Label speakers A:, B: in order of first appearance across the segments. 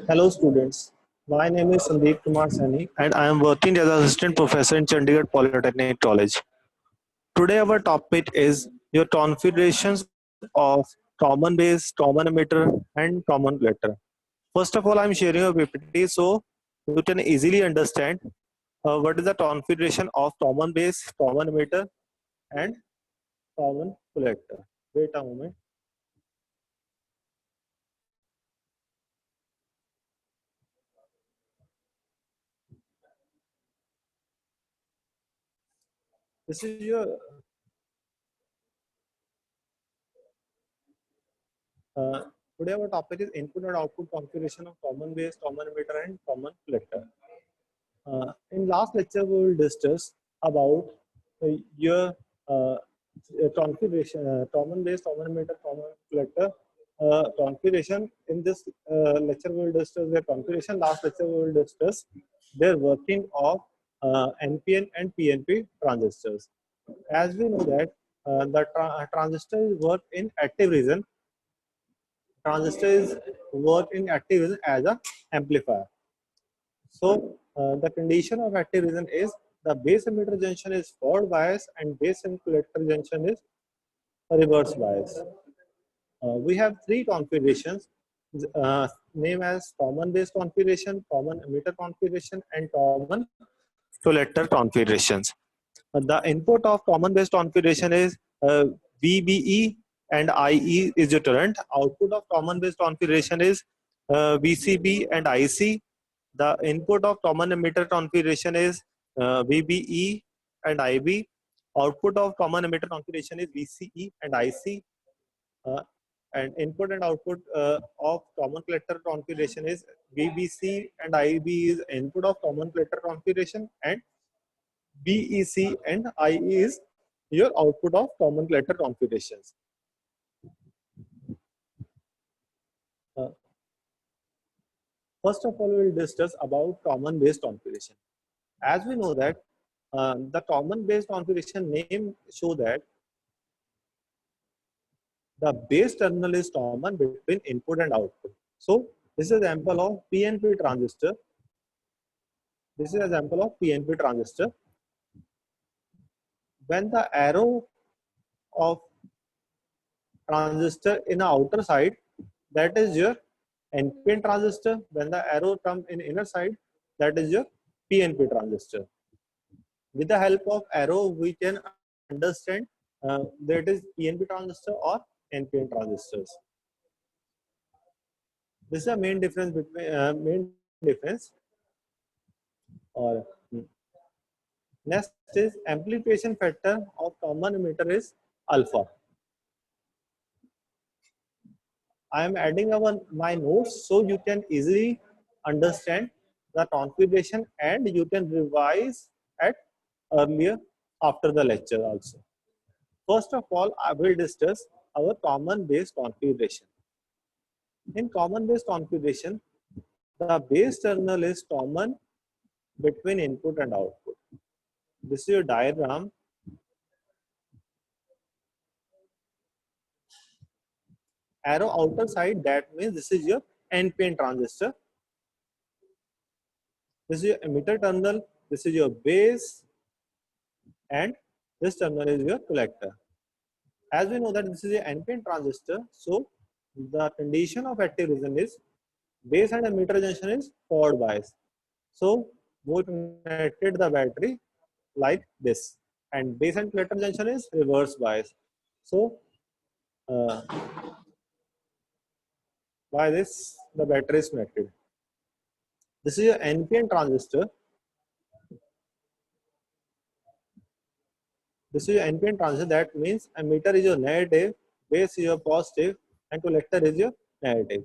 A: Hello students, my name is Sandeep Kumar Sani and I am working as assistant professor in Chandigarh Polytechnic College. Today our topic is your configurations of common base, common emitter and common collector. First of all, I am sharing a PPT so you can easily understand what is the configuration of common base, common emitter and common collector. Wait a moment. This is your Uh, Today our topic is input and output configuration of common base, common emitter and common collector. In last lecture we will discuss about your uh, configuration, common base, common emitter, common collector configuration. In this lecture we will discuss their configuration. Last lecture we will discuss their working of NPN and PNP transistors. As we know that the transistors work in active region. Transistor is work in active region as a amplifier. So the condition of active region is the base emitter junction is forward bias and base and collector junction is reverse bias. We have three configurations named as common base configuration, common emitter configuration and common collector configurations. The input of common base configuration is VBE and IE is your current. Output of common base configuration is VCB and IC. The input of common emitter configuration is VBE and IB. Output of common emitter configuration is VCE and IC. Uh, and input and output of common collector configuration is VBC and IB is input of common collector configuration, and BEC and IE is your output of common collector configurations. Uh, First of all, we will discuss about common base configuration. As we know that the common base configuration name show that the base terminal is common between input and output. So this is example of PNP transistor. This is example of PNP transistor. When the arrow of transistor in the outer side, that is your NPN transistor. When the arrow comes in inner side, that is your PNP transistor. With the help of arrow, we can understand that is PNP transistor or NPN transistors. This is the main difference between Or next is amplification factor of common emitter is alpha. I am adding my notes so you can easily understand the configuration and you can revise at earlier after the lecture also. First of all, I will discuss our common base configuration. In common base configuration, the base terminal is common between input and output. This is your diagram. Arrow outer side, that means this is your NPN transistor. This is your emitter terminal, this is your base, and this terminal is your collector. As we know that this is a NPN transistor, so the condition of active region is base and emitter junction is forward bias. So we connected the battery like this, and base and collector junction is reverse bias. So by this the battery is connected. This is your NPN transistor. This is your NPN transistor. That means emitter is your negative, base is your positive, and collector is your negative.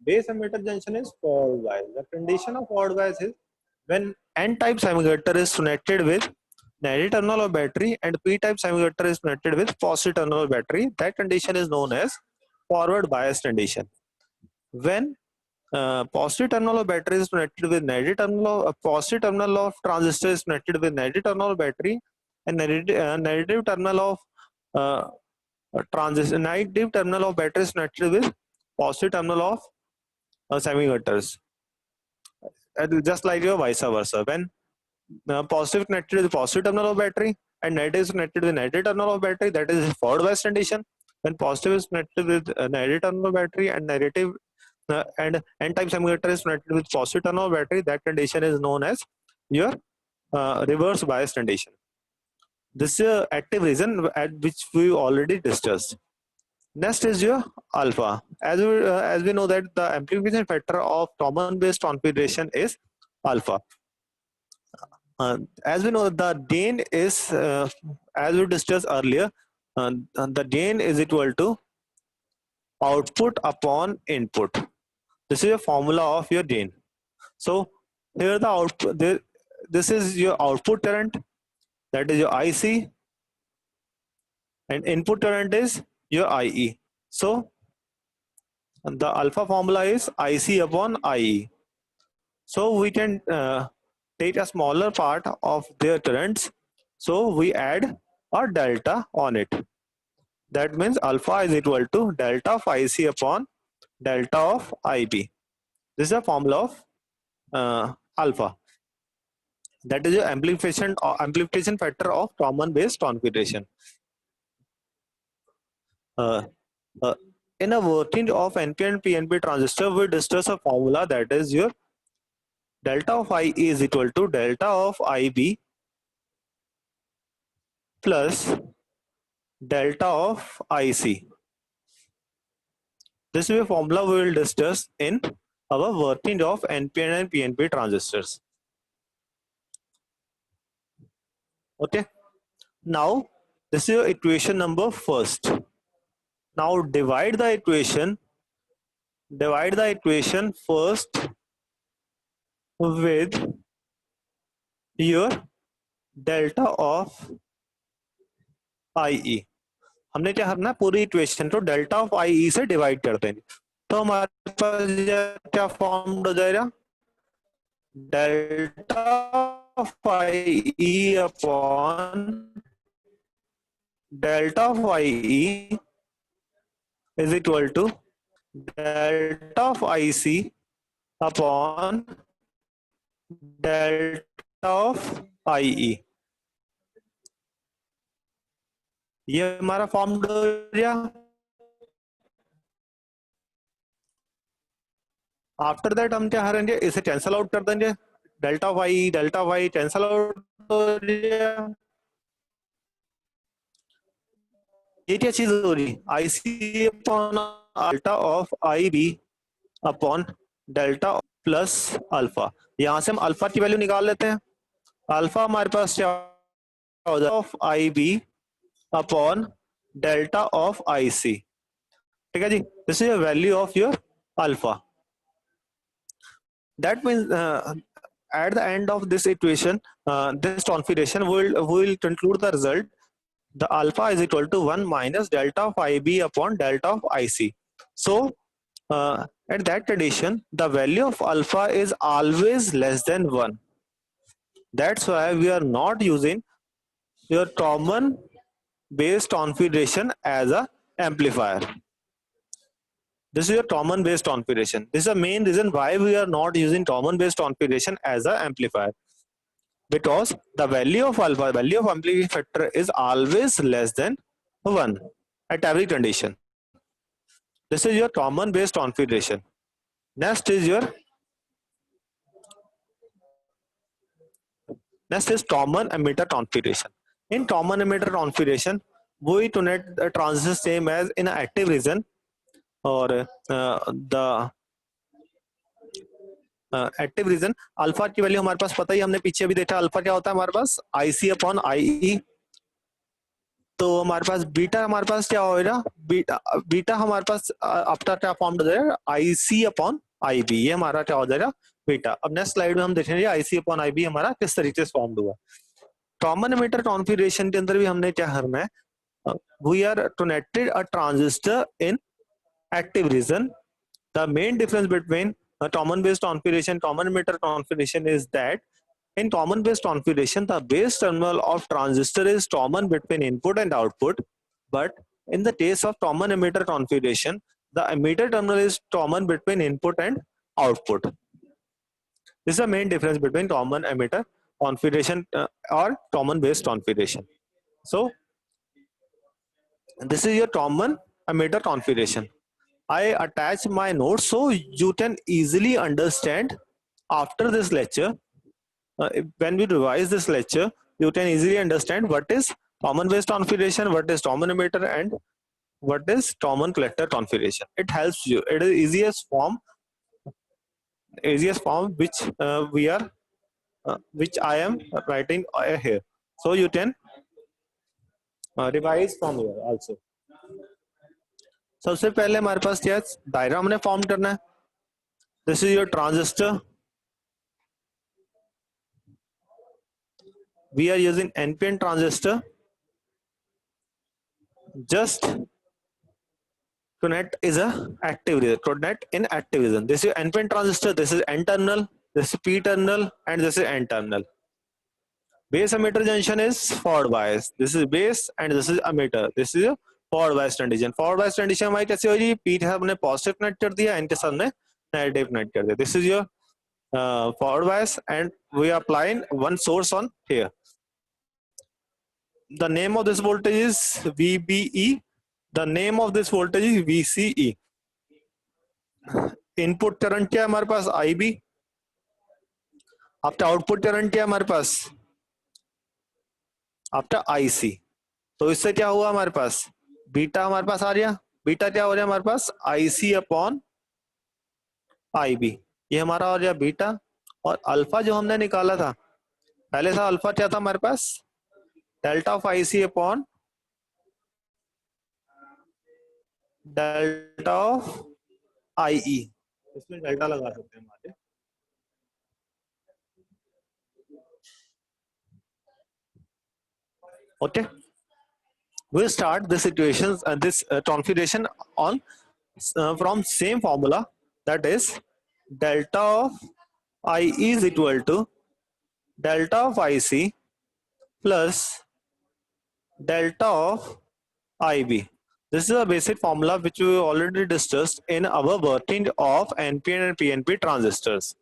A: Base emitter junction is forward bias. The condition of forward bias is when N-type semiconductor is connected with negative terminal of battery and P-type semiconductor is connected with positive terminal of battery. That condition is known as forward bias condition. When positive terminal of battery is connected with negative terminal of positive terminal of transistor is connected with negative terminal of battery, and negative terminal of negative terminal of battery is connected with positive terminal of semiconductors. just like your vice versa. When positive connected to the positive terminal of battery and negative is connected to the negative terminal of battery, that is forward bias condition. When positive is connected with negative terminal of battery and negative and n-type semiconductor is connected with positive terminal of battery, that condition is known as your reverse bias condition. This is active region at which we already discussed. Next is your alpha. As we know that the amplification factor of Kalman based configuration is alpha. As we know, the gain is, as we discussed earlier, the gain is equal to output upon input. This is a formula of your gain. So here the output, this is your output current, that is your IC, and input current is your IE. So the alpha formula is IC upon IE. So we can take a smaller part of their currents. So we add a delta on it. That means alpha is equal to delta of IC upon delta of IB. This is a formula of alpha. That is your amplification factor of Kalman based configuration. In a working of NP and PNP transistor, we discuss a formula that is your delta of IE is equal to delta of IB plus delta of IC. This is a formula we will discuss in our working of NPN and PNP transistors. Okay. Now this is your equation number first. Now divide the equation first with your delta of IE. हमने क्या करना है, पूरी equation को delta of IE से divide कर देंगे, तो हमारे पास क्या फॉर्म हो जाएगा, delta of IE upon delta of IE is equal to delta of IC upon delta of IE. ये हमारा फॉर्म हो गया. आफ्टर दैट हम क्या करेंगे, इसे कैंसल आउट कर देंगे, delta of I cancel out हो गया. ये क्या चीज हो रही, IC upon delta of IB upon delta plus alpha. यहां से हम अल्फा की वैल्यू निकाल लेते हैं. अल्फा हमारे पास क्या हो जाए, of IB upon delta of IC. ठीक है जी, this is value of your alpha. That means at the end of this equation, this configuration will conclude the result. The alpha is equal to 1 minus delta of IB upon delta of IC. So at that condition, the value of alpha is always less than 1. That's why we are not using your Kalman based configuration as a amplifier. This is your Kalman based configuration. This is the main reason why we are not using Kalman based configuration as an amplifier, because the value of alpha, value of amplification factor is always less than 1 at every condition. This is your Kalman based configuration. Next is Kalman emitter configuration. In Kalman emitter configuration, we connect the transistor same as in an active region, or the active region. Alpha की value हमारे पास पता ही, हमने पीछे भी देखा alpha क्या होता है हमारे पास, IC अपॉन IE. तो हमारे पास बीटा, हमारे पास क्या होगा, बीटा हमारे पास आपका क्या फॉर्म हो जाएगा, IC अपॉन IB. ये हमारा क्या हो जाएगा, बीटा. अब नेक्स्ट स्लाइड में हम देखेंगे IC अपॉन IB हमारा किस तरीके से फॉर्म हुआ. कॉमन एमिटर कॉन्फ़िगरेशन के अंदर भी हमने क्या करना है, we are connected a transistor in active region. The main difference between a Kalman based configuration, Kalman emitter configuration is that in Kalman based configuration, the base terminal of transistor is common between input and output. But in the case of Kalman emitter configuration, the emitter terminal is common between input and output. This is the main difference between common emitter configuration or common based configuration. So this is your common emitter configuration. I attach my notes so you can easily understand after this lecture. When we revise this lecture, you can easily understand what is common based configuration, what is common emitter, and what is common collector configuration. It helps you. It is easiest form which I am writing here. So you can revise from here also. सबसे पहले हमारे पास क्या diagram हमने form करना है. This is your transistor. We are using NPN transistor just connect is a active region. Connect in active region. This is NPN transistor. This is N terminal. This is P terminal, and this is N terminal. Base emitter junction is forward bias. This is base and this is emitter. This is a forward bias condition. Forward bias condition हमारी कैसे हो रही है? P हमने positive connect कर दिया, N के साथ में negative connect कर दिया. This is your forward bias, and we are applying one source on here. The name of this voltage is VBE. The name of this voltage is VCE. Input current क्या है हमारे पास? IB. After output current क्या है हमारे पास? After IC. तो इससे क्या हुआ हमारे पास? बीटा हमारे पास आ रहा. बीटा क्या हो रहा है हमारे पास? IC upon IB. ये हमारा हो गया बीटा. और अल्फा जो हमने निकाला था पहले था, अल्फा क्या था हमारे पास? Delta of IC upon delta of IE. इसमें डेल्टा लगा सकते हैं हमारे. Okay, we'll start this equations and this configuration on from same formula, that is delta of IE is equal to delta of IC plus delta of IB. This is a basic formula which we already discussed in our working of NPN and PNP transistors.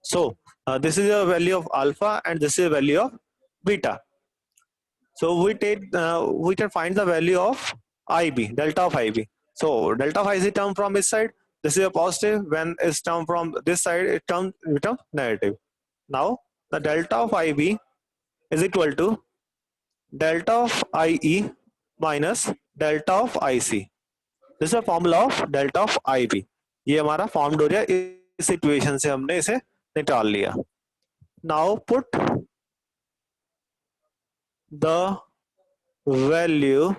A: So this is a value of alpha and this is a value of beta. So we can find the value of IB, delta of IB. So delta of IC term from this side, this is a positive. When it's term from this side, it becomes negative. Now the delta of IB is equal to delta of IE minus delta of IC. This is a formula of delta of IB. ये हमारा formed हो गया. इस equation से हमने इसे निकाल लिया. Now put the value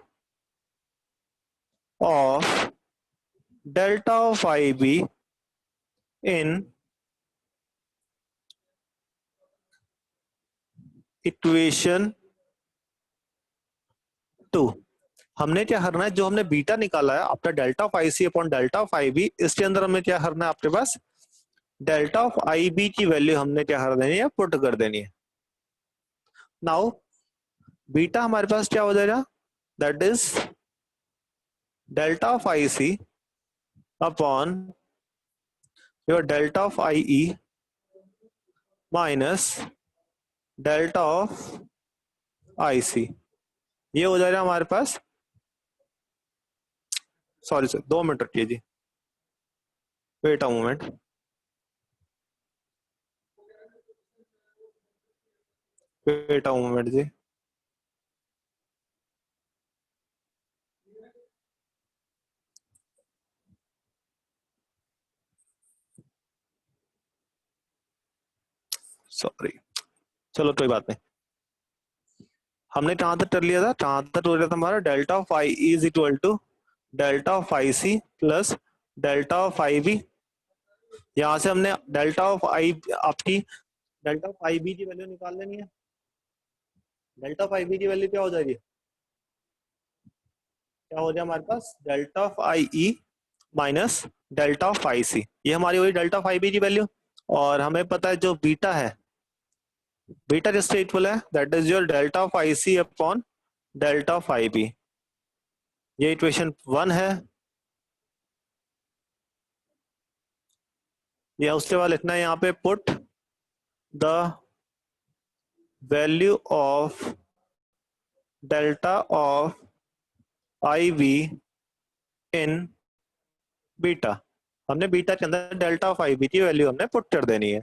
A: of delta of IB in equation 2. हमने क्या करना है? जो हमने बीटा निकाला है after delta of IC upon delta of IB, इसके अंदर हमें क्या करना है? आपके पास डेल्टा ऑफ IB की वैल्यू हमने क्या कर देनी है? पुट कर देनी है. नाउ बीटा हमारे पास क्या हो जाएगा? That is delta of IC upon your delta of IE minus delta of IC. ये हो जाएगा हमारे पास. सॉरी सर, 2 मिनट रखिए जी. Wait a moment. Wait a moment जी. सॉरी, चलो कोई बात नहीं. हमने कहां तक कर लिया था? कहां तक हो रहा था हमारा? Delta of IE is equal to delta of IC plus delta of IB. यहां से हमने डेल्टा ऑफ आपकी डेल्टा ऑफ IB की वैल्यू निकाल लेनी है. डेल्टा ऑफ IB की वैल्यू क्या हो जाएगी? क्या हो जाए हमारे पास? Delta of IE minus delta of IC. ये हमारी वही डेल्टा ऑफ IB की वैल्यू. और हमें पता है जो बीटा है, बीटा किससे इक्वल है? That is your delta of IC upon delta of IB. ये इक्वेशन 1 है. या उसके बाद लिखना है यहाँ पे put the value of delta of IV in beta. हमने बीटा के अंदर डेल्टा ऑफ IV की वैल्यू हमने पुट कर देनी है।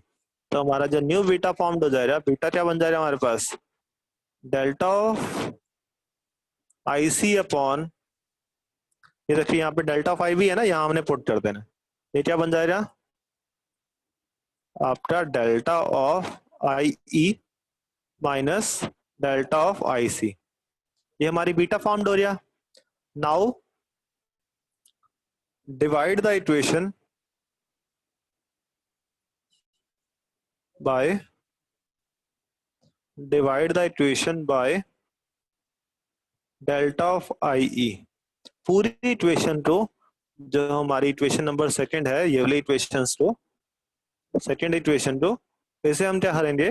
A: तो हमारा जो न्यू बीटा फॉर्म्ड हो जाएगा, बीटा क्या बन जाएगा हमारे पास, डेल्टा ऑफ IC अपॉन, ये देखिए यहाँ पे डेल्टा ऑफ IV है ना, यहाँ हमने पुट कर देना। ये क्या बन जाएगा आपका, delta of IE minus delta of IC। ये हमारी बीटा फॉर्म्ड हो रहा। Now divide the equation by delta of IE। पूरी इक्वेशन को, जो हमारी इक्वेशन नंबर सेकंड है, ये वाली इक्वेशंस को, सेकंड इक्वेशन को इसे हम क्या करेंगे,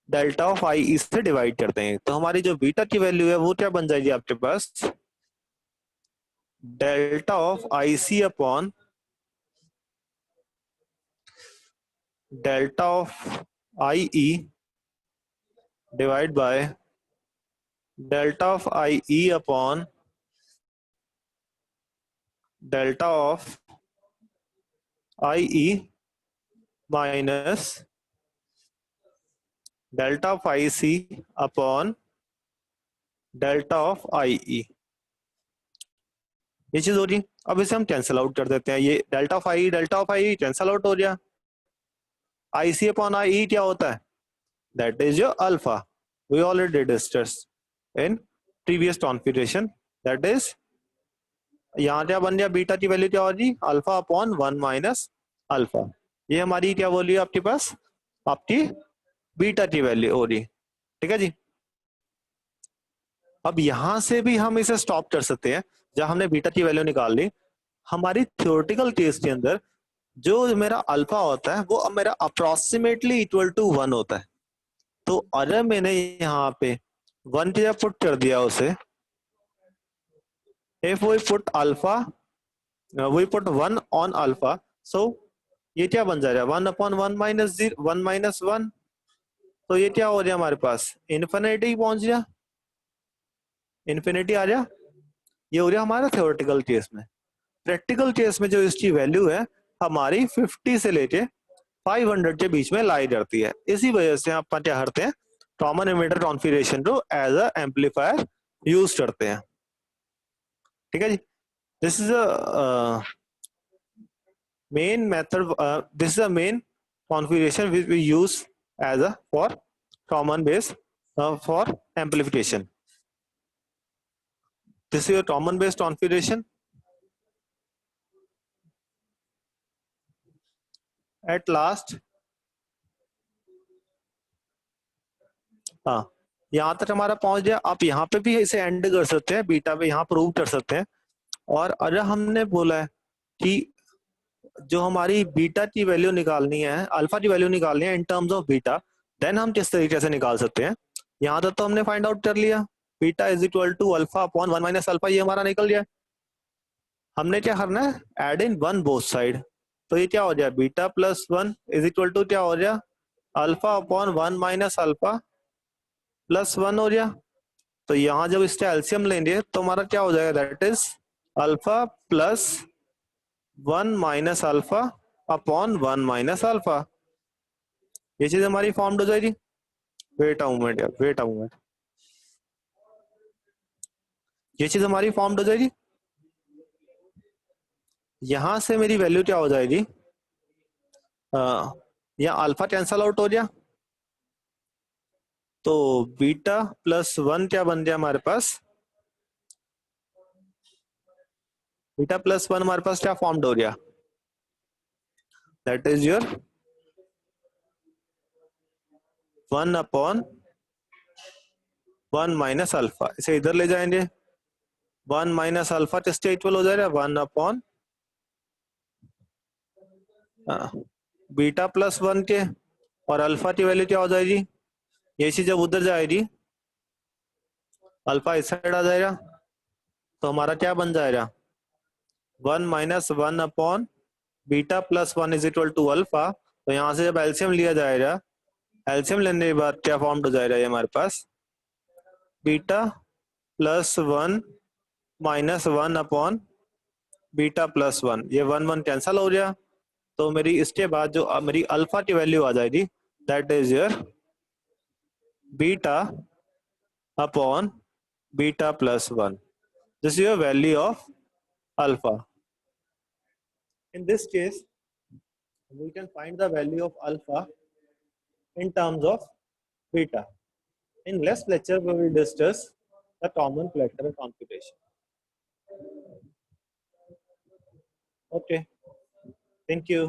A: डेल्टा ऑफ IE से डिवाइड करते हैं। तो हमारी जो बीटा की वैल्यू है वो क्या बन जाएगी आपके पास, delta of IC upon delta of IE divide by delta of IE upon delta of IE minus delta of IC upon delta of IE। ये चीज हो रही। अब इसे हम कैंसिल आउट कर देते हैं। ये delta of IE cancel out हो गया। IC अपॉन IE क्या होता है, that is your alpha. We already discussed in previous configuration, that is यहाँ क्या बन गया, बीटा की वैल्यू क्या होगी, अल्फा अपॉन 1 माइनस अल्फा। ये हमारी क्या बोली है आपके पास, आपकी बीटा की वैल्यू हो रही। ठीक है जी। अब यहां से भी हम इसे स्टॉप कर सकते हैं जब हमने बीटा की वैल्यू निकाल ली। हमारी थ्योरेटिकल केस के अंदर जो मेरा अल्फा होता है वो मेरा अप्रोक्सीमेटली इक्वल टू 1 होता है। तो अगर मैंने यहाँ पे 1 की जगह पुट कर दिया उसे, if we put alpha, we put 1 on alpha, so ये क्या बन जाएगा, 1 अपॉन 1 माइनस 0, 1 माइनस 1। तो ये क्या हो गया हमारे पास, इन्फिनिटी पहुंच गया, इन्फिनिटी आ गया। ये हो गया हमारा थ्योरेटिकल केस में। प्रैक्टिकल केस में जो इसकी वैल्यू है हमारी 50 से लेके 500 के बीच में लाई जाती है। इसी वजह से आप क्या करते हैं, कॉमन एमिटर कॉन्फ़िगरेशन को एज अ एम्पलीफायर यूज करते हैं। ठीक है जी। This is a main method, this is a main configuration which we use as a for common base for amplification. This is a common base configuration. At last, हाँ, यहाँ तक हमारा पहुंच गया। आप यहाँ पे भी इसे एंड कर सकते हैं, बीटा पे यहाँ प्रूव कर सकते हैं। और अगर हमने बोला है कि जो हमारी बीटा की वैल्यू निकालनी है, अल्फा की वैल्यू निकालनी है in terms of beta, then हम किस तरीके से निकाल सकते हैं। यहाँ तक तो हमने फाइंड आउट कर लिया, beta is equal to alpha upon 1 minus alpha, ये हमारा निकल गया। हमने क्या करना है, एड इन 1 बोथ साइड। तो ये क्या हो जाए, beta plus 1 is equal to क्या हो जाए, alpha upon 1 minus alpha plus 1 हो गया। तो यहाँ जब इसका एलसीएम लेंगे तो हमारा क्या हो जाएगा, that is alpha plus 1 minus alpha upon 1 minus alpha. ये चीज हमारी फॉर्म्ड हो जाएगी। वेट अ मोमेंट यार, वेट अ मोमेंट, ये चीज हमारी फॉर्म्ड हो जाएगी। यहां से मेरी वैल्यू क्या हो जाएगी, यहाँ अल्फा कैंसल आउट हो गया, तो बीटा प्लस 1 क्या बन गया हमारे पास, बीटा प्लस 1 हमारे पास क्या फॉर्म्ड हो गया, that is your 1 upon 1 minus alpha. इसे इधर ले जाएंगे, 1 माइनस अल्फा किसके इक्वल हो जाएगा, 1 अपॉन बीटा प्लस 1 के, और अल्फा की वैल्यू क्या हो जाएगी, ये चीज जब उधर जाएगी अल्फा इस साइड आ जाएगा, तो हमारा क्या बन जाएगा, 1 minus 1 upon beta plus 1 is equal to alpha. तो यहां से जब एलसीएम लिया जाएगा एलसीएम लेने के बाद क्या फॉर्म हो जाएगा ये हमारे पास, beta plus 1 minus 1 upon beta plus 1, ये 1 कैंसल हो गया, तो मेरी इसके बाद जो मेरी अल्फा की वैल्यू आ जाएगी, that is your beta upon beta plus 1. This is your value of alpha. In this case, we can find the value of alpha in terms of beta. In next lecture, we will discuss the common factor computation. Okay, thank you.